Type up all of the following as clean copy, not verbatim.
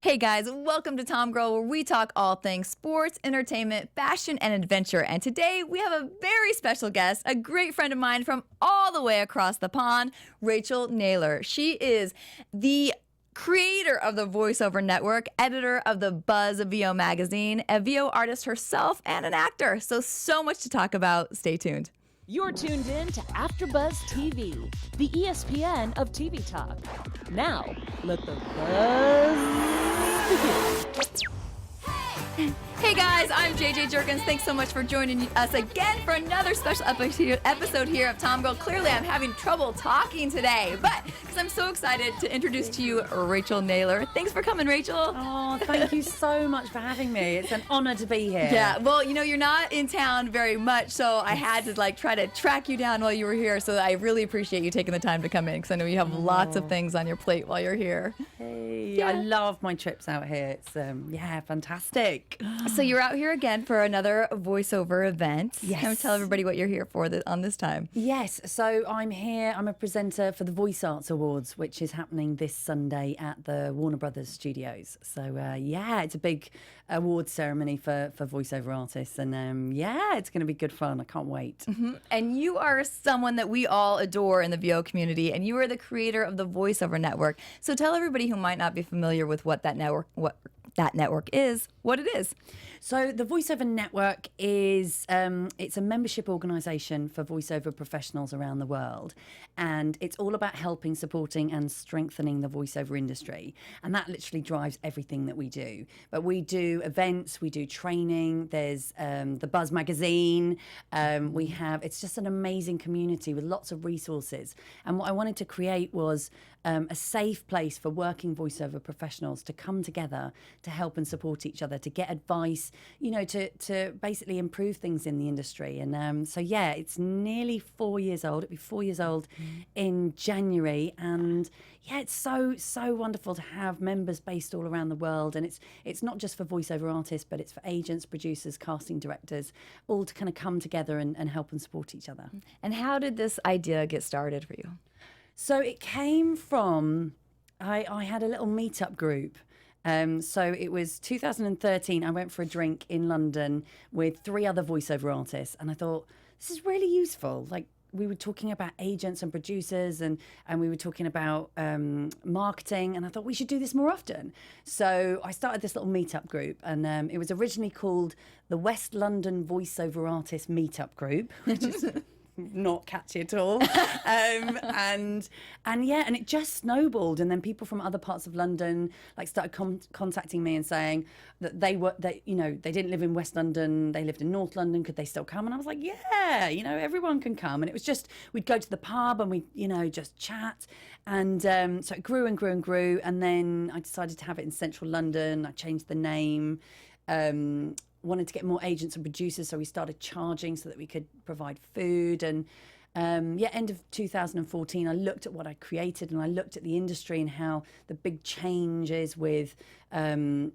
Hey guys, welcome to TomGirl, where we talk all things sports, entertainment, fashion, and adventure. And today we have a very special guest, a great friend of mine from all the way across the pond, Rachael Naylor. She is the creator of the VoiceOver Network, editor of the Buzz VO magazine, a VO artist herself, and an actor. So much to talk about. Stay tuned. You're tuned in to AfterBuzz TV, the ESPN of TV talk. Now, let the buzz begin. Hey guys, I'm JJ Jurgens. Thanks so much for joining us again for another special episode here of TomGirl. Clearly, I'm having trouble talking today, but because I'm so excited to introduce to you Rachael Naylor. Thanks for coming, Rachael. Oh, thank you so much for having me. It's an honor to be here. Yeah, well, you know, you're not in town very much, so I had to try to track you down while you were here. So I really appreciate you taking the time to come in because I know you have lots of things on your plate while you're here. Hey, Yeah. I love my trips out here. It's fantastic. So you're out here again for another voiceover event. Yes. Can you tell everybody what you're here for on this time? Yes, so I'm here. I'm a presenter for the Voice Arts Awards, which is happening this Sunday at the Warner Brothers Studios. So it's a big awards ceremony for voiceover artists, and it's going to be good fun. I can't wait. Mm-hmm. And you are someone that we all adore in the VO community, and you are the creator of the VoiceOver Network. So tell everybody who might not be familiar with what that network is, what it is. So the VoiceOver Network is it's a membership organisation for voiceover professionals around the world, and it's all about helping, supporting, and strengthening the voiceover industry. And that literally drives everything that we do. But we do events, we do training. There's the Buzz magazine. It's just an amazing community with lots of resources. And what I wanted to create was a safe place for working voiceover professionals to come together to help and support each other, to get advice, to basically improve things in the industry. And it's nearly 4 years old. It'll be 4 years old in January. And it's so wonderful to have members based all around the world. And it's not just for voiceover artists, but it's for agents, producers, casting directors, all to kind of come together and help and support each other. And how did this idea get started for you? So it came from, I had a little meetup group. So it was 2013. I went for a drink in London with 3 other voiceover artists, and I thought, this is really useful. Like, we were talking about agents and producers, and we were talking about marketing, and I thought we should do this more often. So I started this little meetup group, and it was originally called the West London Voiceover Artist Meetup Group, which is not catchy at all. And it just snowballed, and then people from other parts of London started contacting me and saying that they didn't live in West London, they lived in North London, could they still come? And I was like, yeah, everyone can come. And it was just, we'd go to the pub and we just chat, and so it grew and grew and grew, and then I decided to have it in central London. I changed the name, wanted to get more agents and producers, so we started charging so that we could provide food. And end of 2014, I looked at what I created, and I looked at the industry and how the big change is with home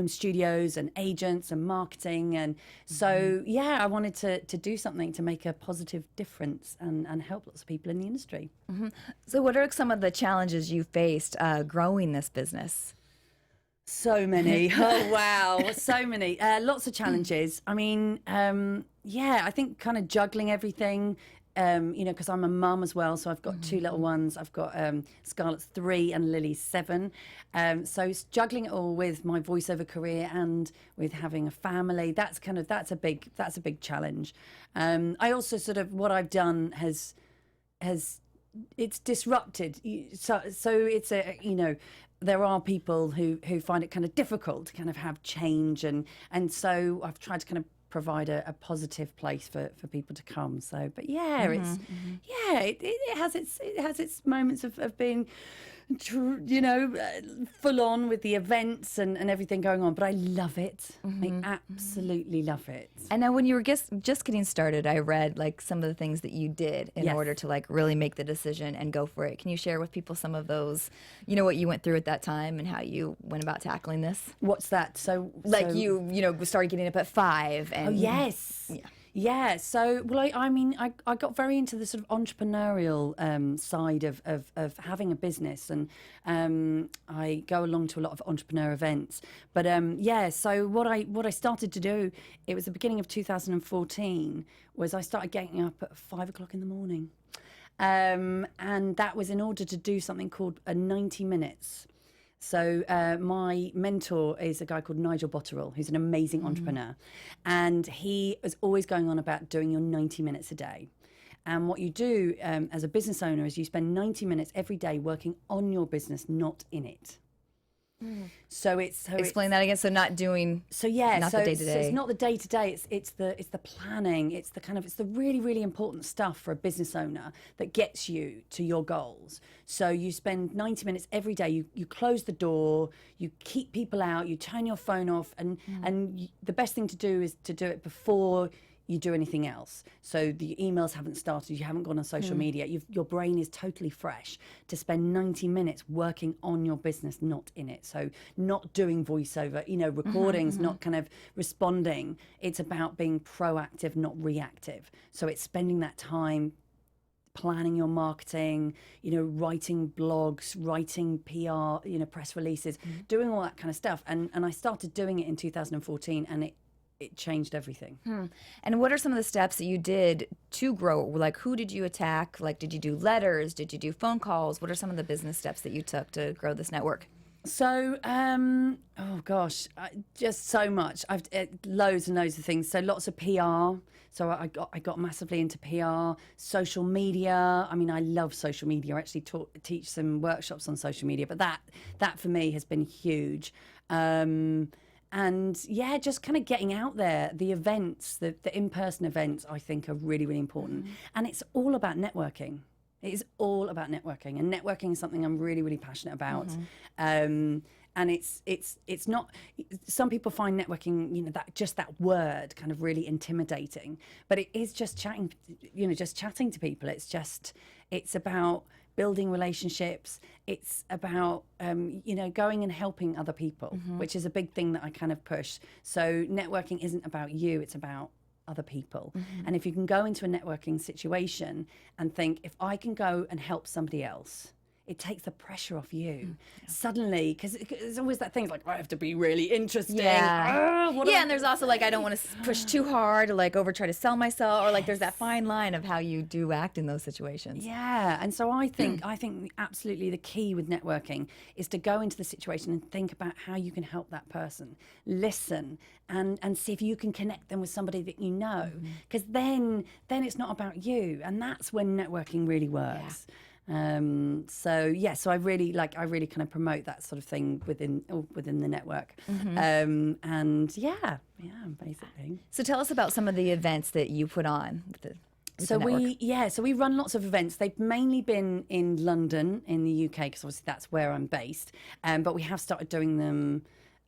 studios and agents and marketing. And so I wanted to do something to make a positive difference and help lots of people in the industry. Mm-hmm. So what are some of the challenges you faced growing this business? So many. Oh, wow. So many. Lots of challenges. I mean, I think kind of juggling everything, because I'm a mum as well. So I've got 2 little ones. I've got Scarlett's 3 and Lily's 7. So it's juggling it all with my voiceover career and with having a family. That's a big challenge. I also what I've done has it's disrupted. So it's there are people who find it kind of difficult to kind of have change, and so I've tried to kind of provide a positive place for people to come. So, but it has its moments of being, full on with the events and everything going on. But I love it. I absolutely love it. And now, when you were just getting started, I read some of the things that you did in order to really make the decision and go for it. Can you share with people some of those, what you went through at that time and how you went about tackling this? What's that? So you started getting up at 5. And, oh, yes. Yeah, so I got very into the sort of entrepreneurial side of having a business, and I go along to a lot of entrepreneur events. But so what I started to do, it was the beginning of 2014, was I started getting up at 5 o'clock in the morning, and that was in order to do something called a 90 minutes. So my mentor is a guy called Nigel Botterill, who's an amazing entrepreneur. And he is always going on about doing your 90 minutes a day. And what you do as a business owner is you spend 90 minutes every day working on your business, not in it. So Explain that again. So not doing. So yeah, not the day to so day. it's not the day to day. It's the planning. It's the really, really important stuff for a business owner that gets you to your goals. So you spend 90 minutes every day. You close the door. You keep people out. You turn your phone off. And the best thing to do is to do it before you do anything else. So the emails haven't started, you haven't gone on social media, your brain is totally fresh to spend 90 minutes working on your business, not in it. So not doing voiceover, recordings, not kind of responding. It's about being proactive, not reactive. So it's spending that time planning your marketing, writing blogs, writing PR, press releases, doing all that kind of stuff. And I started doing it in 2014, and it changed everything. And what are some of the steps that you did to grow? Like, who did you attack? Like, did you do letters? Did you do phone calls? What are some of the business steps that you took to grow this network? So, just so much. I've loads and loads of things. So lots of PR. So I got massively into PR, social media. I mean, I love social media. I actually teach some workshops on social media, but that for me has been huge. And yeah, just kind of getting out there. The events, the in-person events, I think are really, really important. And it's all about networking. It is all about networking. And networking is something I'm really, really passionate about. And it's not, some people find networking, that word kind of really intimidating. But it is just chatting, just chatting to people. It's about building relationships. It's about, going and helping other people, which is a big thing that I kind of push. So networking isn't about you, it's about other people. And if you can go into a networking situation and think, if I can go and help somebody else, it takes the pressure off you. Suddenly, because it's always that thing like, I have to be really interesting. And there's also like, I don't want to push too hard or like try to sell myself, or like there's that fine line of how you do act in those situations. Yeah, and so I think absolutely the key with networking is to go into the situation and think about how you can help that person. Listen and see if you can connect them with somebody that you know, because then it's not about you, and that's when networking really works. So I really kind of promote that sort of thing within the network. Basically. So tell us about some of the events that you put on with the So we run lots of events. They've mainly been in London, in the UK, because obviously that's where I'm based. But we have started doing them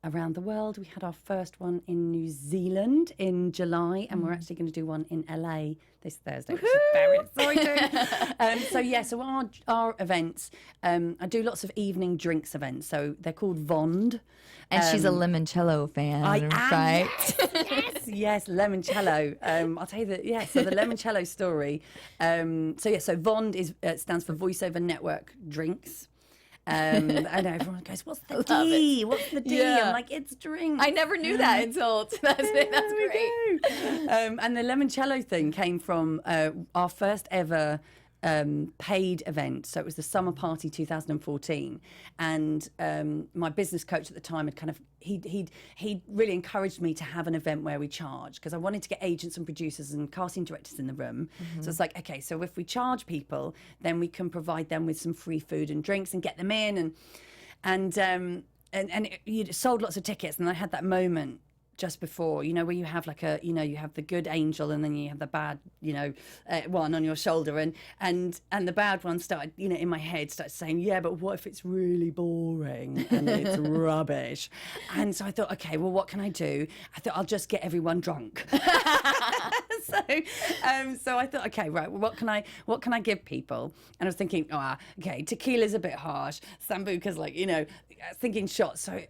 around the world. We had our first one in New Zealand in July, and we're actually going to do one in LA this Thursday, which is very exciting. So our events, I do lots of evening drinks events. So they're called Vond. And she's a limoncello fan, I am, right? Yes, limoncello. I'll tell you so the limoncello story. So Vond stands for VoiceOver Network Drinks. I know everyone goes, what's the D? What's the D? Yeah. I'm like, it's drink. I never knew that until that's great. And the limoncello thing came from our first ever paid event. So it was the Summer Party 2014, and my business coach at the time had he really encouraged me to have an event where we charge, because I wanted to get agents and producers and casting directors in the room. So it's like, okay, so if we charge people, then we can provide them with some free food and drinks and get them in, and you sold lots of tickets, and I had that moment just before, where you have you have the good angel, and then you have the bad, one on your shoulder, and the bad one started, in my head started saying, yeah, but what if it's really boring and it's rubbish? And so I thought, okay, well, what can I do? I thought I'll just get everyone drunk. So I thought, okay, right, well, what can I give people? And I was thinking, okay, tequila's a bit harsh, sambuca's thinking shots. So I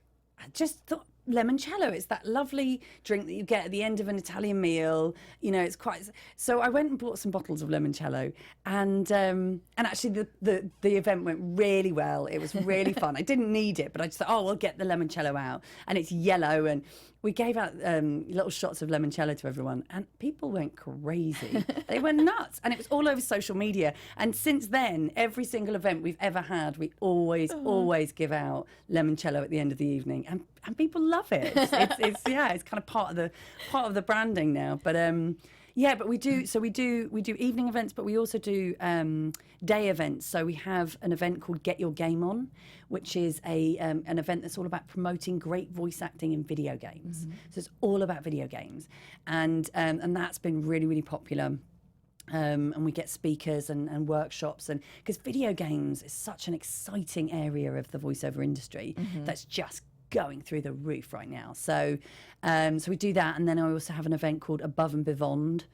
just thought, limoncello. It's that lovely drink that you get at the end of an Italian meal. You know, it's quite. So I went and bought some bottles of limoncello, and actually the event went really well. It was really fun. I didn't need it, but I just thought, oh, we'll get the limoncello out, and it's yellow, and we gave out little shots of limoncello to everyone, and people went crazy. They went nuts, and it was all over social media. And since then, every single event we've ever had, we always give out limoncello at the end of the evening, and people love it. It's kind of part of the branding now. But but we do evening events, but we also do day events. So we have an event called Get Your Game On, which is an event that's all about promoting great voice acting in video games. So it's all about video games, and that's been really, really popular. And we get speakers and workshops, and because video games is such an exciting area of the voiceover industry that's just going through the roof right now. So we do that, and then I also have an event called Above and Beyond,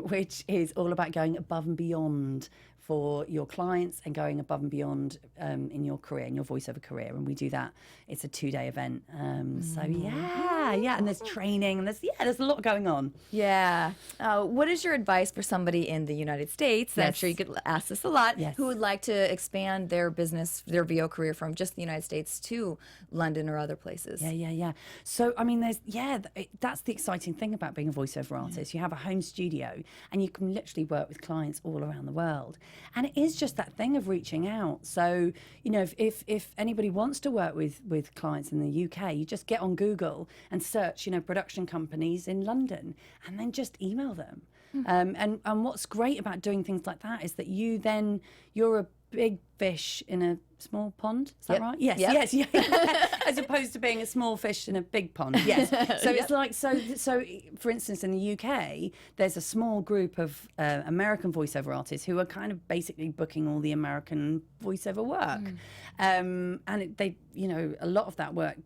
which is all about going above and beyond for your clients and going above and beyond in your career, in your voiceover career. And we do that. It's a 2-day event. And there's training, and there's a lot going on. Yeah. What is your advice for somebody in the United States, I'm sure you could ask this a lot, who would like to expand their business, their VO career from just the United States to London or other places? Yeah. So, I mean, that's the exciting thing about being a voiceover artist. You have a home studio, and you can literally work with clients all around the world. And it is just that thing of reaching out. So, you know, if anybody wants to work with clients in the UK, you just get on Google and search, you know, production companies in London, and then just email them. And what's great about doing things like that is that you're a big fish in a small pond. Is that right? Yes. As opposed to being a small fish in a big pond. Yes. So it's like, so for instance, in the UK, there's a small group of American voiceover artists who are kind of basically booking all the American voiceover work. And you know, a lot of that work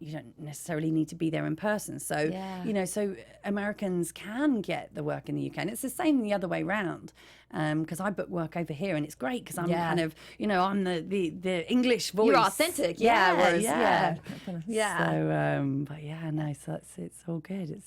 you don't necessarily need to be there in person. So, you know, so Americans can get the work in the UK. And it's the same the other way around. Because I book work over here, and it's great because I'm kind of, you know, I'm the English voice. You're authentic, yeah. So it's all good.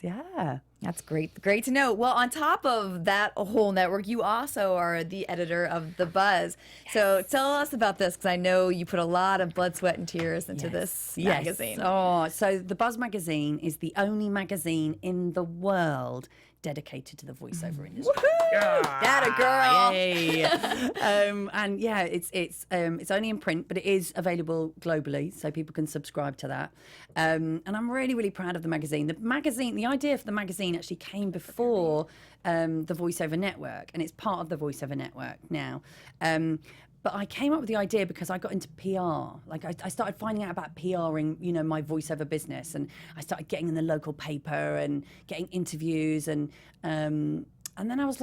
That's great to know. Well, on top of that whole network, you also are the editor of The Buzz. So tell us about this, because I know you put a lot of blood, sweat, and tears into this magazine. Oh, so The Buzz magazine is the only magazine in the world dedicated to the voiceover industry. That a girl. Yay. And yeah, it's only in print, but it is available globally, so people can subscribe to that. And I'm really, really proud of the magazine. The idea for the magazine actually came before the VoiceOver Network, and it's part of the VoiceOver Network now. But I came up with the idea because I got into PR. Like I started finding out about PRing, you know, my voiceover business, and I started getting in the local paper and getting interviews, and then I was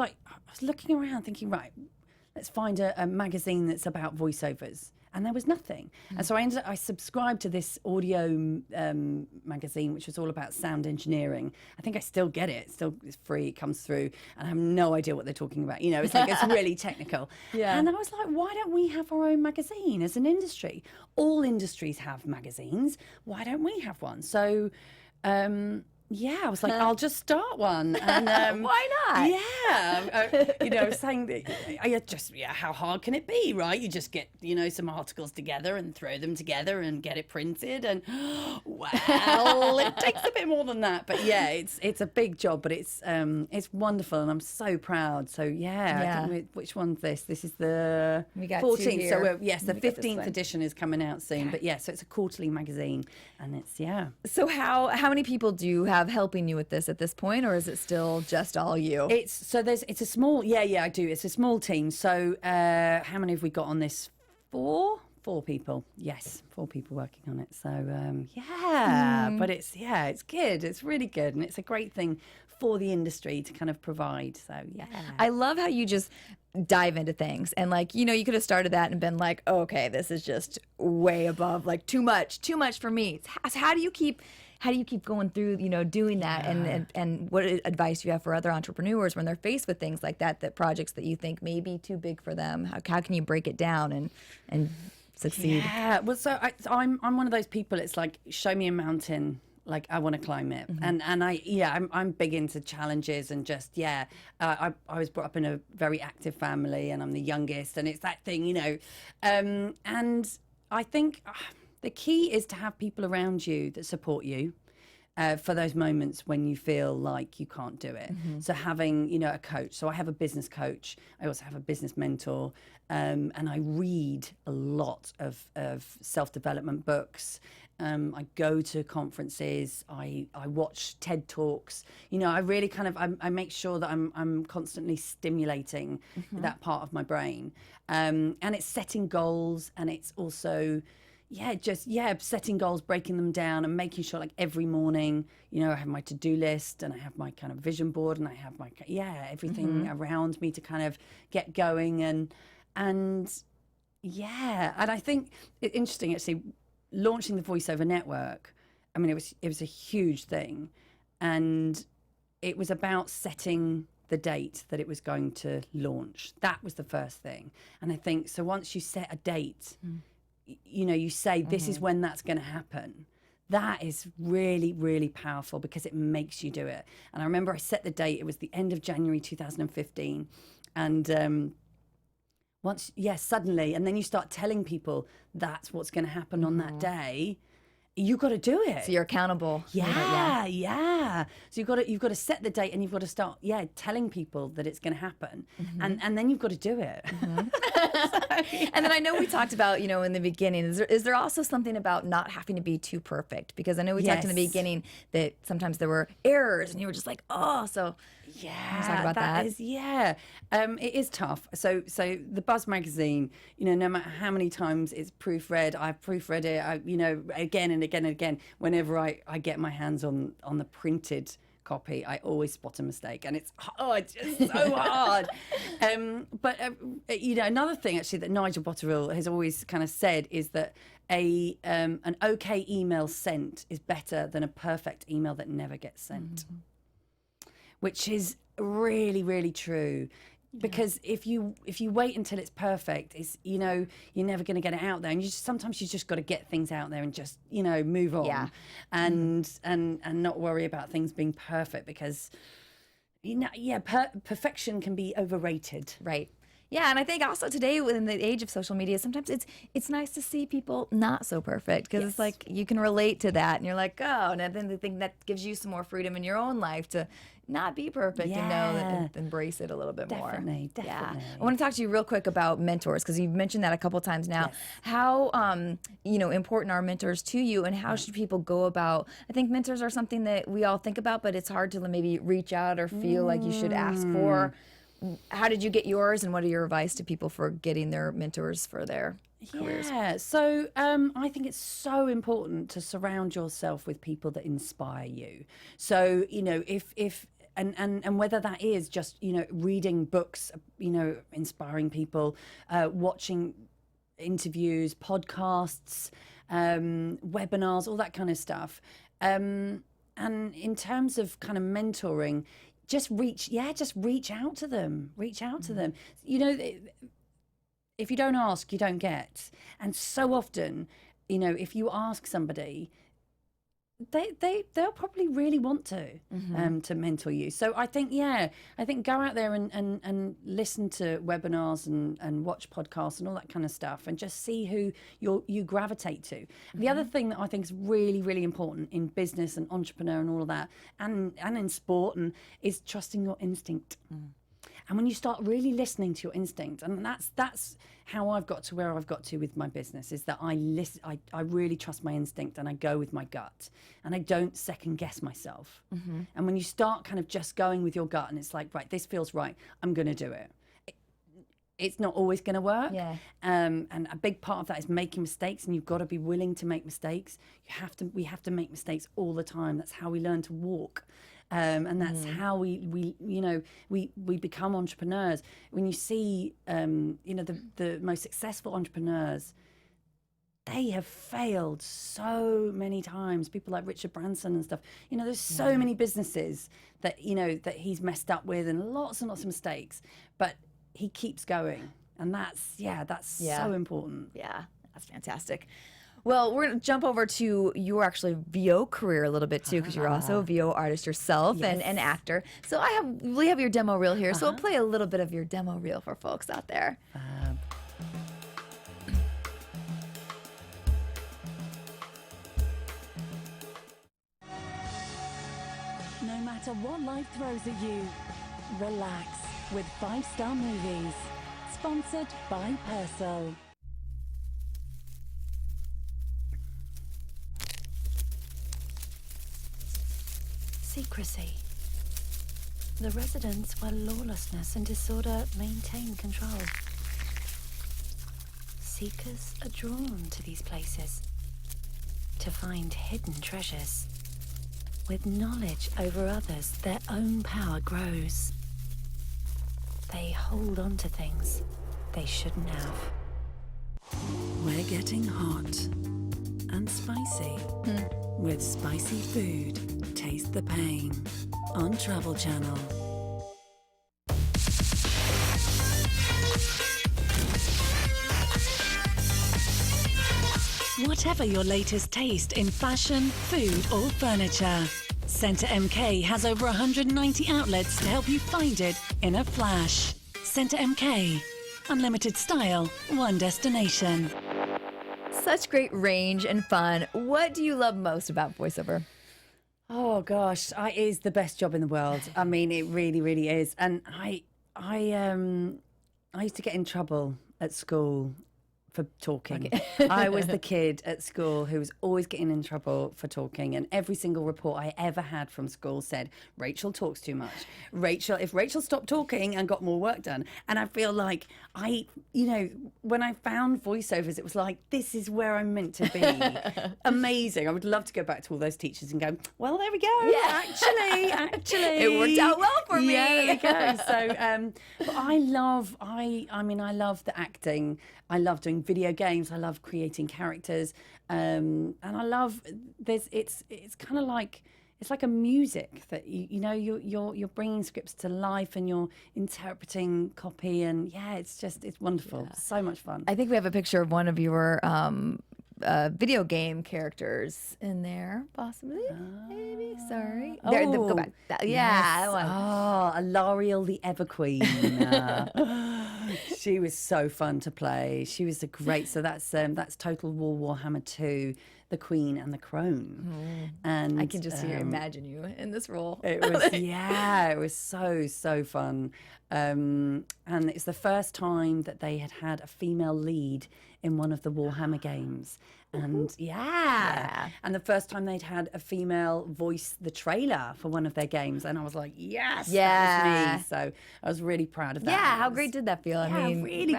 looking around thinking, right, let's find a magazine that's about voiceovers. And there was nothing. And so I subscribed to this audio magazine, which was all about sound engineering. I think I still get it. It's free. It comes through. And I have no idea what they're talking about. You know, it's really technical. Yeah. And I was like, why don't we have our own magazine as an industry? All industries have magazines. Why don't we have one? So... I was like, I'll just start one. And, why not? Yeah. You know, saying that, how hard can it be, right? You just get, you know, some articles together and throw them together and get it printed. And, well, it takes a bit more than that. But, yeah, it's a big job, but it's wonderful, and I'm so proud. So, I think which one's this? This is the 14th. So, the 15th edition is coming out soon. But, so it's a quarterly magazine, and it's, So how many people do you have helping you with this at this point, or is it still just all you? It's a small, I do. It's a small team. So how many have we got on this? Four people. Yes, 4 people working on it. So but it's good. It's really good, and it's a great thing for the industry to kind of provide. So I love how you just dive into things, and like, you know, you could have started that and been like, oh, okay, this is just way above, like too much for me. How do you keep going through, you know, doing that? And what advice do you have for other entrepreneurs when they're faced with things like that projects that you think may be too big for them? How can you break it down and succeed? Yeah, well, so I'm one of those people. It's like, show me a mountain, like I want to climb it, and I'm big into challenges and just I was brought up in a very active family, and I'm the youngest, and it's that thing, and I think the key is to have people around you that support you. For those moments when you feel like you can't do it. So having, a coach. So I have a business coach. I also have a business mentor. And I read a lot of self-development books. I go to conferences. I watch TED Talks. I really I make sure that I'm constantly stimulating that part of my brain. And it's setting goals, and it's also... setting goals, breaking them down, and making sure, like, every morning, I have my to-do list, and I have my kind of vision board, and I have my everything around me to kind of get going, and I think it's interesting, actually, launching the VoiceOver Network. I mean, it was a huge thing, and it was about setting the date that it was going to launch. That was the first thing, and I think so. Once you set a date. You say this is when that's going to happen. That is really, really powerful because it makes you do it. And I remember I set the date. It was the end of January 2015. And suddenly, and then you start telling people that's what's going to happen on that day. You got to do it. So you're accountable. Yeah. So you've got to set the date, and you've got to start telling people that it's going to happen, and then you've got to do it. And then I know we talked about, in the beginning, is there also something about not having to be too perfect? Because I know we talked in the beginning that sometimes there were errors, and you were just like, oh, so talk about that. It is tough. So the Buzz magazine, no matter how many times it's proofread, I've proofread it, again and again and again. Whenever I get my hands on the printed copy, I always spot a mistake, and it's just so hard. But another thing actually that Nigel Botterill has always kind of said is that an okay email sent is better than a perfect email that never gets sent. Which is really, really true, because if you wait until it's perfect, it's you're never going to get it out there, and sometimes you just got to get things out there and just move on, and not worry about things being perfect, because perfection can be overrated, right? Yeah, and I think also today, in the age of social media, sometimes it's nice to see people not so perfect, because it's like you can relate to that, and you're like, oh, and then the thing that gives you some more freedom in your own life to not be perfect and know that, and embrace it a little bit more. Definitely. Yeah. I want to talk to you real quick about mentors, because you've mentioned that a couple times now. Yes. How important are mentors to you, and how should people go about? I think mentors are something that we all think about, but it's hard to maybe reach out or feel like you should ask for. How did you get yours, and what are your advice to people for getting their mentors for their careers? Yeah, so I think it's so important to surround yourself with people that inspire you. So, if and whether that is just, reading books, inspiring people, watching interviews, podcasts, webinars, all that kind of stuff. And in terms of kind of mentoring, just reach out to them. Reach out to them. If you don't ask, you don't get. And so often, if you ask somebody, they'll probably really want to mentor you. So I think go out there and listen to webinars and watch podcasts and all that kind of stuff, and just see who you gravitate to. The other thing that I think is really, really important in business and entrepreneur and all of that, and in sport, is trusting your instinct. And when you start really listening to your instinct, and that's how I've got to where I've got to with my business, is that I really trust my instinct, and I go with my gut, and I don't second guess myself. And when you start kind of just going with your gut, and it's like, right, this feels right, I'm going to do it. It's not always going to work. And a big part of that is making mistakes, and you've got to be willing to make mistakes. We have to make mistakes all the time. That's how we learn to walk. And that's how we become entrepreneurs. When you see, the most successful entrepreneurs, they have failed so many times. People like Richard Branson and stuff. There's so many businesses that that he's messed up with, and lots of mistakes. But he keeps going, and that's so important. Yeah. That's fantastic. Well, we're going to jump over to your actually VO career a little bit too, because you're also a VO artist yourself and actor. So we have your demo reel here, so I'll play a little bit of your demo reel for folks out there. No matter what life throws at you, relax with 5-Star Movies. Sponsored by Purcell. Secrecy. The residents where lawlessness and disorder maintain control. Seekers are drawn to these places to find hidden treasures. With knowledge over others, their own power grows. They hold on to things they shouldn't have. We're getting hot and spicy. With spicy food, taste the pain on Travel Channel. Whatever your latest taste in fashion, food or furniture, Centre MK has over 190 outlets to help you find it in a flash. Centre MK. Unlimited style, one destination. Such great range and fun. What do you love most about voiceover? Oh gosh, it is the best job in the world. I mean, it really, really is. And I used to get in trouble at school for talking. I was the kid at school who was always getting in trouble for talking, and every single report I ever had from school said, Rachael talks too much. If Rachael stopped talking and got more work done. And I feel like when I found voiceovers, it was like, this is where I'm meant to be. Amazing. I would love to go back to all those teachers and go, well, there we go. Yeah. Actually. It worked out well for me. Yeah, there we go. So, but I love the acting. I love doing video games. I love creating characters, and I love it's kind of like it's like a music that you're bringing scripts to life and you're interpreting copy, and it's wonderful. Yeah. So much fun. I think we have a picture of one of your video game characters in there, possibly. Maybe. Sorry. There, go back. That one. Oh, Alariel the Everqueen. She was so fun to play. She was a great. So that's Total War Warhammer 2, the Queen and the Crone. And I can just imagine you in this role. It was it was so fun. And it's the first time that they had a female lead in one of the Warhammer games. And and the first time they'd had a female voice the trailer for one of their games, and I was like, that was me. So I was really proud of that. Yeah, how great did that feel? I mean, really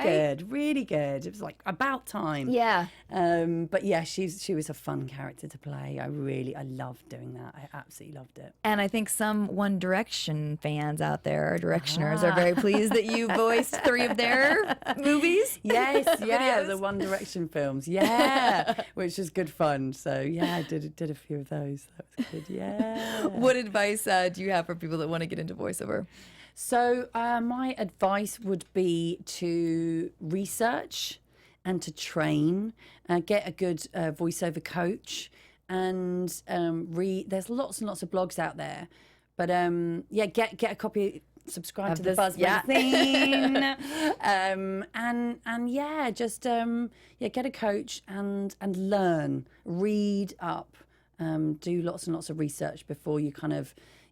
good. It was like about time. Yeah. But yeah, she was a fun character to play. I loved doing that. I absolutely loved it. And I think some One Direction fans out there, Directioners, are very pleased that you voiced 3 of their movies. Yes, the One Direction films. Yeah. Which is good fun. So I did a few of those. That was good. Yeah. What advice do you have for people that want to get into voiceover? So my advice would be to research and to train, get a good voiceover coach, and read. There's lots and lots of blogs out there, but get a copy. Subscribe to the Buzz magazine, get a coach and learn, read up, do lots and lots of research before you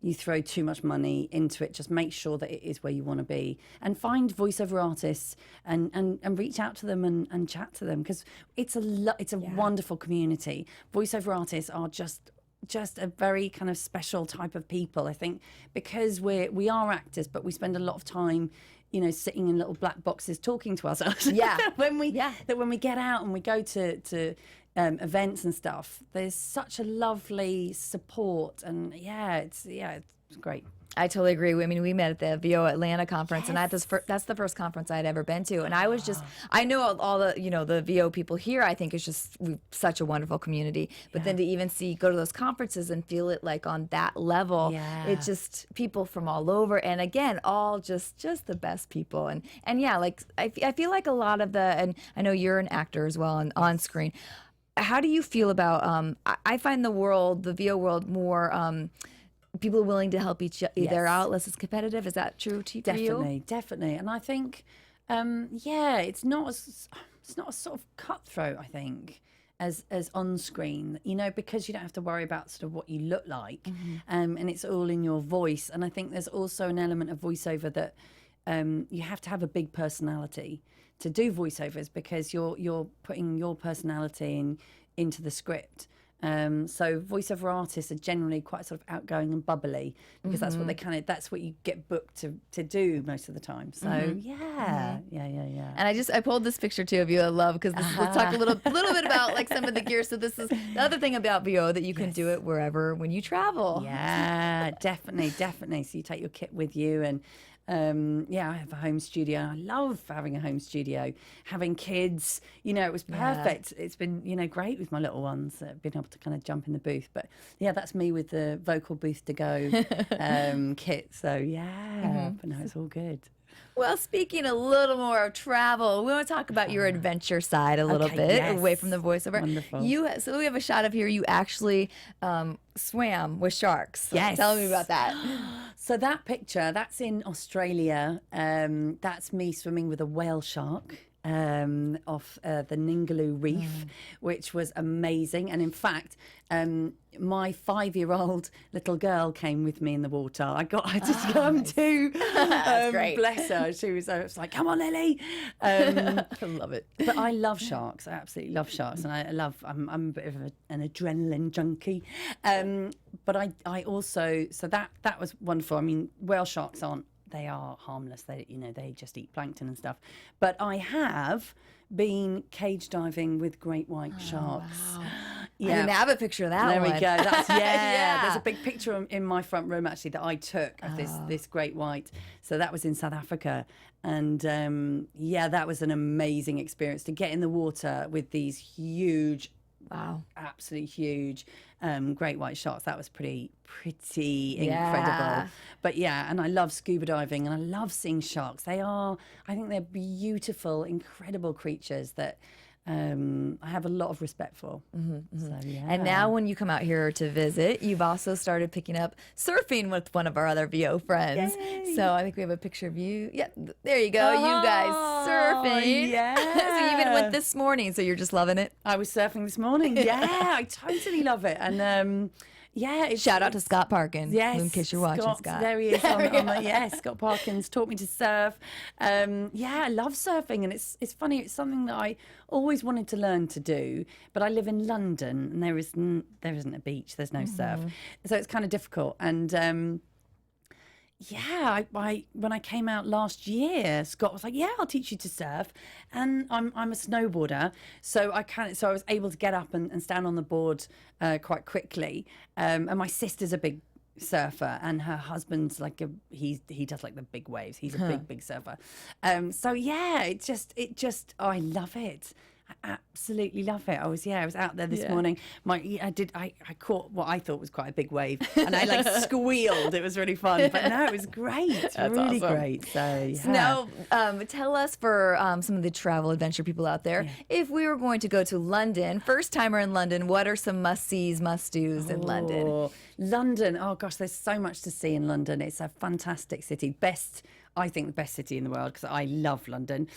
you throw too much money into it. Just make sure that it is where you want to be, and find voiceover artists and reach out to them and chat to them, because it's a wonderful community. Voiceover artists are just a very kind of special type of people, I think, because we are actors, but we spend a lot of time, sitting in little black boxes talking to ourselves. Yeah. when we get out and we go to events and stuff, there's such a lovely support, and it's great. I totally agree. I mean, we met at the VO Atlanta conference, and that's the first conference I'd ever been to. And I was just, I know all the, the VO people here, I think is just such a wonderful community. But then to even go to those conferences and feel it like on that level, it's just people from all over. And again, all just the best people. And yeah, like I feel like a lot of and I know you're an actor as well and on screen. How do you feel about, I find the VO world more, people are willing to help each other out, less as competitive. Is that true for you? Definitely. And I think, it's not as sort of cutthroat, I think, as on screen, because you don't have to worry about sort of what you look like, and it's all in your voice. And I think there's also an element of voiceover that you have to have a big personality to do voiceovers, because you're putting your personality into the script. So voiceover artists are generally quite sort of outgoing and bubbly, because that's what that's what you get booked to do most of the time. So yeah. And I pulled this picture too of you. I love, because let's talk a little bit about like some of the gear. So this is the other thing about VO, that you can do it wherever when you travel. Yeah, definitely. So you take your kit with you, and I have a home studio. I love having a home studio. Having kids, it was perfect. It's been, great with my little ones, being able to kind of jump in the booth. But yeah, that's me with the vocal booth to go kit. So but no, it's all good. Well, speaking a little more of travel, we want to talk about your adventure side a little bit, away from the voiceover. Wonderful. So we have a shot of here. You actually swam with sharks. So yes. Tell me about that. So that picture, that's in Australia. That's me swimming with a whale shark off the Ningaloo Reef, which was amazing. And in fact, my 5-year-old little girl came with me in the water. I had to come too. Great. Bless her. She was like, "Come on, Lily." I love it. But I love sharks. I absolutely love sharks, and I'm a bit of an adrenaline junkie. But I also, so that was wonderful. I mean, whale sharks they are harmless. They just eat plankton and stuff. But I have been cage diving with great white sharks. Wow. Yeah. I didn't have a picture of that There one. we go. That's There's a big picture in my front room actually that I took of this great white. So that was in South Africa, and that was an amazing experience to get in the water with these huge. Wow. Absolutely huge great white sharks. That was pretty incredible. But and I love scuba diving, and I love seeing sharks. I think they're beautiful, incredible creatures that I have a lot of respect for. So, And now when you come out here to visit, you've also started picking up surfing with one of our other VO friends. Yay. So I think we have a picture of you. Yeah, there you go. You guys surfing. Yeah. So you even went this morning, so you're just loving it. I was surfing this morning. Yeah, I totally love it. And shout out to Scott Parkins. Yes, in case you're watching, Scott. There he is. Scott Parkins taught me to surf. I love surfing, and it's funny. It's something that I always wanted to learn to do, but I live in London, and there isn't a beach. There's no surf, so it's kind of difficult. And when I came out last year, Scott was like, "Yeah, I'll teach you to surf," and I'm a snowboarder, so I was able to get up and stand on the board quite quickly. And my sister's a big surfer, and her husband's like he does like the big waves. He's a big surfer. It just I love it. I absolutely love it. I was out there this morning. I caught what I thought was quite a big wave, and I like squealed. It was really fun. But no, it was great. Really awesome. Great. So now, tell us for some of the travel adventure people out there, if we were going to go to London, first timer in London, what are some must-sees, must-dos in London? London. Oh gosh, there's so much to see in London. It's a fantastic city. I think the best city in the world, because I love London.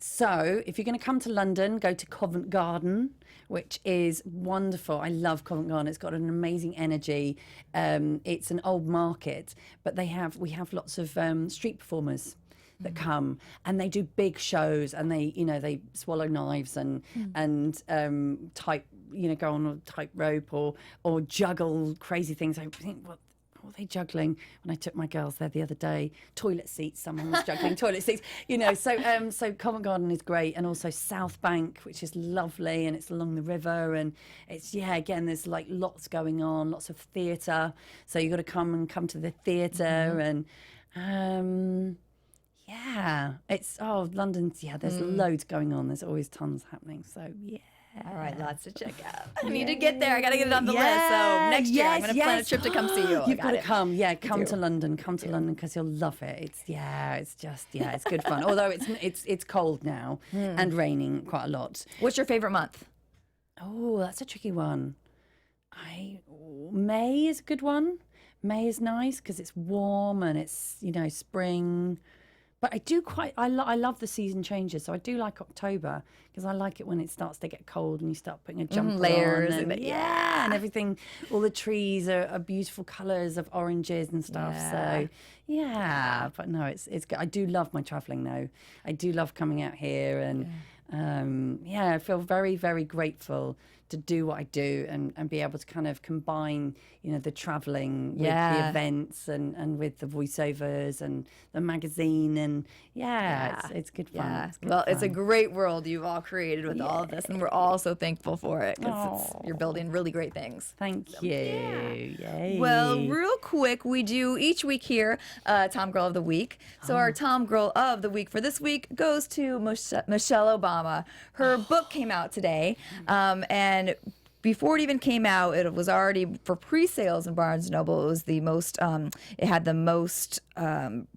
So if you're going to come to London, go to Covent Garden, which is wonderful. I love Covent Garden. It's got an amazing energy. It's an old market, but we have lots of street performers that come, and they do big shows, and they swallow knives and go on a tightrope or juggle crazy things. I think what what were they juggling when I took my girls there the other day? Toilet seats. Someone was juggling toilet seats. You know, so Covent Garden is great, and also South Bank, which is lovely, and it's along the river, and it's again, there's like lots going on, lots of theatre. So you got to come to the theatre, and it's London's there's loads going on. There's always tons happening. So All right, lots to check out. I need to get there. I got to get it on the list. So next year, I'm going to plan a trip to come see you. You've got to come. Yeah, come to London. Come to London because you'll love it. It's good fun. Although it's cold now and raining quite a lot. What's your favorite month? Oh, that's a tricky one. May is a good one. May is nice because it's warm and it's spring. But I love the season changes, so I do like October because I like it when it starts to get cold and you start putting a jumper layers on. And everything, all the trees are beautiful colours of oranges and stuff. Yeah. So, but no, it's good. I do love my travelling though. I do love coming out here and I feel very, very grateful to do what I do and be able to kind of combine, the travelling with the events and with the voiceovers and the magazine and it's good fun. Yeah. It's good Well, it's a fun. great world you've all created with all of this, and we're all so thankful for it because you're building really great things. Thank you. Yay. Well, real quick, we do each week here TomGirl of the Week. So our TomGirl of the Week for this week goes to Michelle Obama. Her book came out today, and before it even came out, it was already for pre-sales in Barnes & Noble. It was the most, it had the most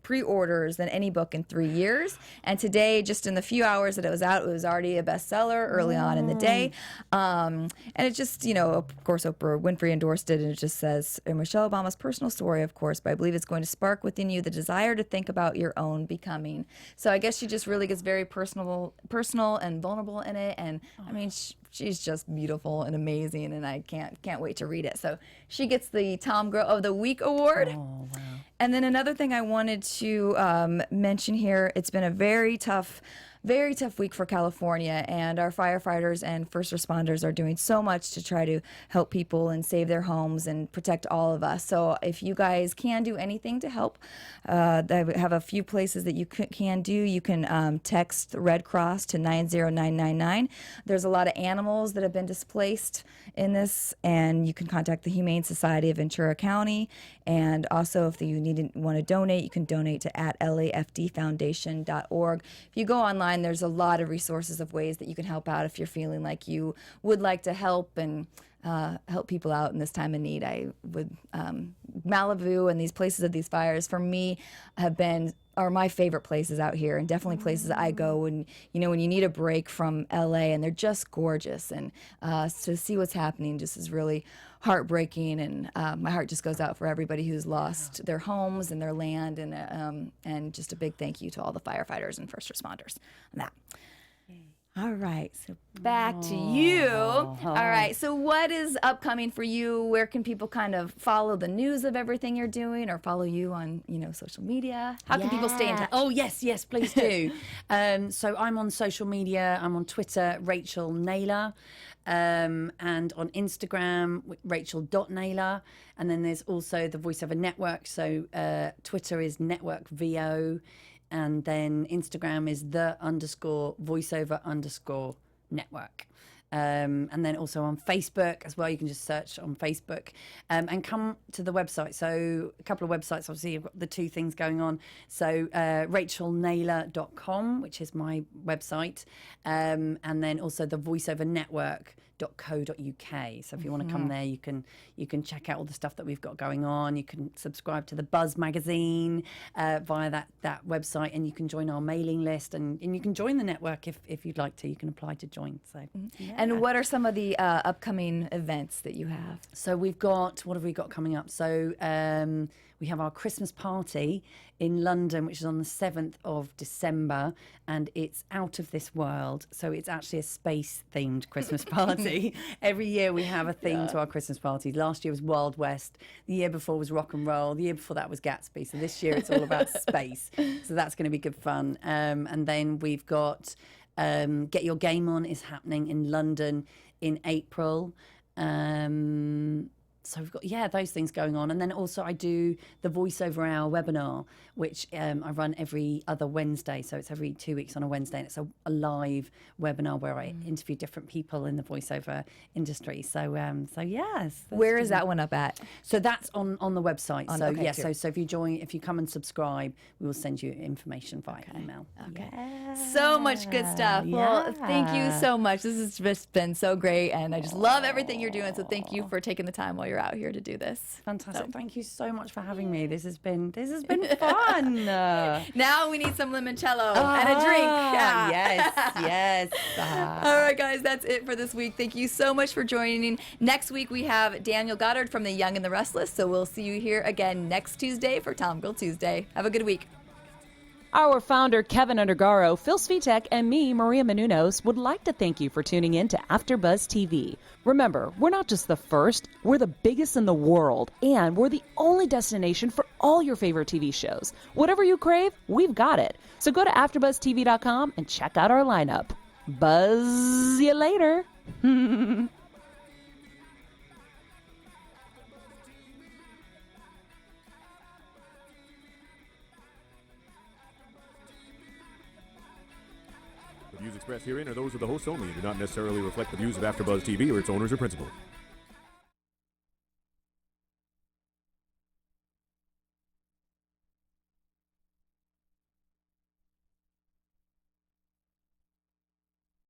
pre-orders than any book in 3 years. And today, just in the few hours that it was out, it was already a bestseller early on in the day. And it just, of course, Oprah Winfrey endorsed it, and it just says, Michelle Obama's personal story, of course, but I believe it's going to spark within you the desire to think about your own becoming. So I guess she just really gets very personal and vulnerable in it. And I mean, she's just beautiful and amazing, and I can't wait to read it. So she gets the TomGirl of the Week award. Oh, wow. And then another thing I wanted to mention here, it's been a very tough week for California, and our firefighters and first responders are doing so much to try to help people and save their homes and protect all of us. So if you guys can do anything to help, I have a few places that you can do. You can text the Red Cross to 90999. There's a lot of animals that have been displaced in this, and you can contact the Humane Society of Ventura County. And also, if you want to donate, you can donate to @lafdfoundation.org. If you go online, there's a lot of resources of ways that you can help out if you're feeling like you would like to help and help people out in this time of need. I would Malibu and these places of these fires for me are my favorite places out here, and definitely places that I go when you need a break from LA, and they're just gorgeous, and to see what's happening just is really heartbreaking, and my heart just goes out for everybody who's lost their homes and their land, and just a big thank you to all the firefighters and first responders on that. All right, so back to you. All right, so what is upcoming for you? Where can people kind of follow the news of everything you're doing, or follow you on, social media? How can people stay in touch? Oh, yes, please do. So I'm on social media. I'm on Twitter, Rachael Naylor, and on Instagram, Rachael.Naylor. And then there's also the VoiceOver Network. So Twitter is Network VO. And then Instagram is _voiceover_network. And then also on Facebook as well. You can just search on Facebook and come to the website. So a couple of websites, obviously, you've got the two things going on. So rachelnaylor.com, which is my website. And then also the VoiceOver Network.co.uk. So if you want to come there, you can check out all the stuff that we've got going on. You can subscribe to the Buzz magazine via that website, and you can join our mailing list, and you can join the network if you'd like to. You can apply to join. So And what are some of the upcoming events that you have? So what have we got coming up? So we have our Christmas party in London, which is on the 7th of December, and it's out of this world. So it's actually a space-themed Christmas party. Every year we have a theme to our Christmas party. Last year was Wild West. The year before was rock and roll. The year before that was Gatsby. So this year it's all about space. So that's going to be good fun. And then we've got Get Your Game On is happening in London in April. So we've got, those things going on. And then also I do the VoiceOver Hour webinar, which I run every other Wednesday. So it's every 2 weeks on a Wednesday. And it's a live webinar where I interview different people in the voiceover industry. So yes. Where is that one up at? So that's on the website. Okay, So if you come and subscribe, we will send you information via email. Okay. Yeah. So much good stuff. Well, thank you so much. This has just been so great, and I just love everything you're doing. So thank you for taking the time while you're out here to do this. Fantastic. Thank you so much for having me. This has been fun. Now we need some limoncello and a drink. Yes. All right, guys, that's it for this week. Thank you so much for joining. Next week, we have Daniel Goddard from The Young and the Restless. So we'll see you here again next Tuesday for TomGirl Tuesday. Have a good week. Our founder, Keven Undergaro, Phil Svitek, and me, Maria Menounos, would like to thank you for tuning in to AfterBuzz TV. Remember, we're not just the first, we're the biggest in the world, and we're the only destination for all your favorite TV shows. Whatever you crave, we've got it. So go to AfterBuzzTV.com and check out our lineup. Buzz you later. The views expressed herein are those of the hosts only and do not necessarily reflect the views of AfterBuzz TV or its owners or principals.